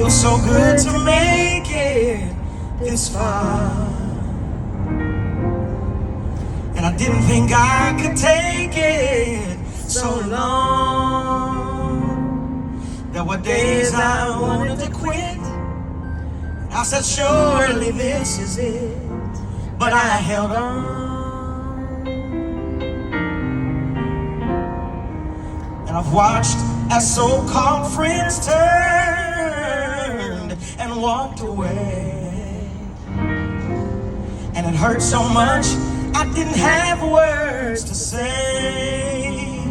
was so good to make it this far. And I didn't think I could take it so long. There were days I wanted to quit. I said, surely this is it. But I held on. And I've watched as so-called friends turned and walked away. And it hurt so much I didn't have words to say.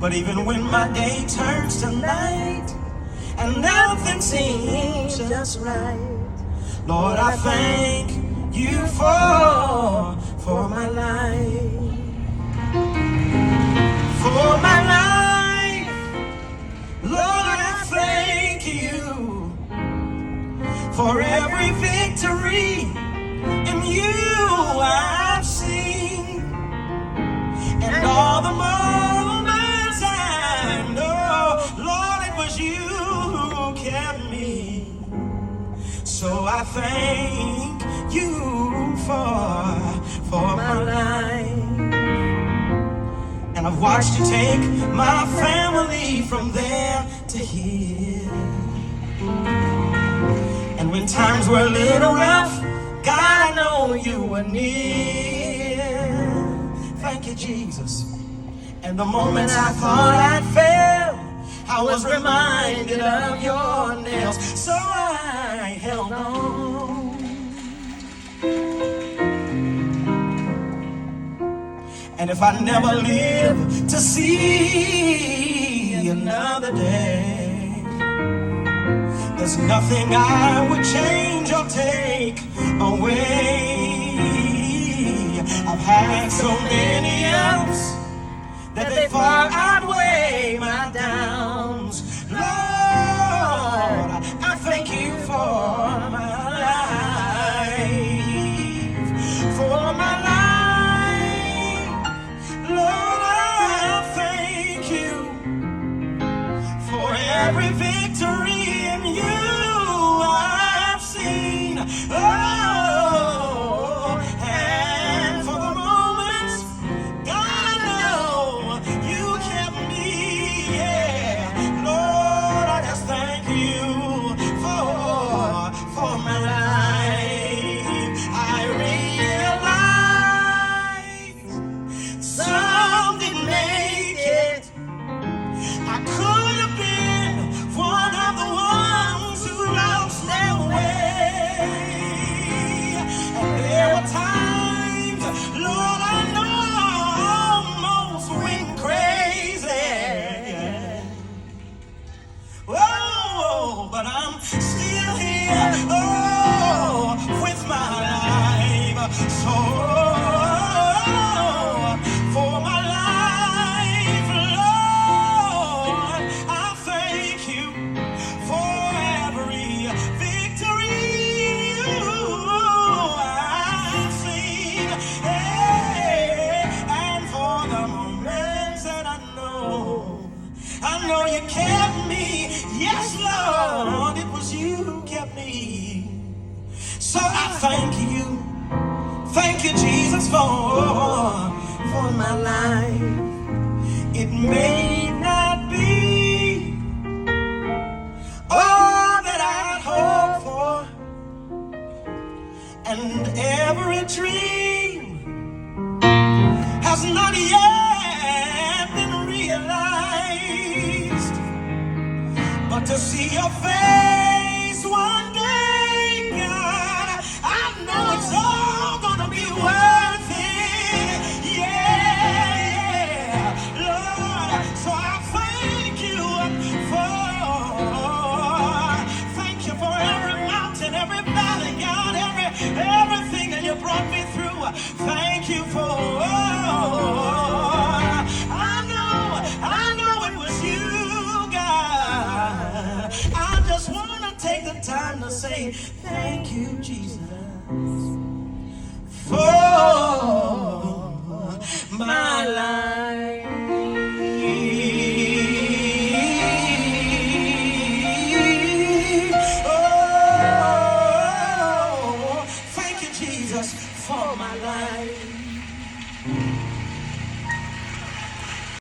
But even when my day turns to night and nothing seems just right, Lord, I thank you for my life. For my life, Lord, I thank you for every victory in you I've seen, and all the moments I know, Lord, it was you who kept me. So I thank you for my life. And I've watched you take my family from there to here. And when times were a little rough, God, I know you were near. Thank you, Jesus. And the moments I thought I'd fail, I was reminded of your nails. So I held on. And if I never live to see another day, there's nothing I would change or take away. I've had so many ups that they far outweigh my downs. Lord, I thank you for my life. For my life, Lord, I thank you for every victory in you I've seen. Oh, and for the moments, God, I know you kept me. Yeah, Lord, I just thank you for my life. I realize some didn't make it. I could have been one of the ones who lost their way. And there were times, Lord, I know I almost went crazy. Oh, but I'm still here, oh, with my life. So for my life, Lord, I thank you for every victory I've seen, hey, and for the moments that I know you kept me. Yes, Lord, it was you who kept me. So I thank you, Jesus, for my life. It may not be all that I'd hoped for, and every dream has not yet been realized. But to see your face one day, God, I know it's all gonna be worth it. Yeah, Lord. So I thank you for every mountain, every valley, God, everything that you brought me through. Thank you for. I know it was you, God. I just want to take the time to say thank you, Jesus.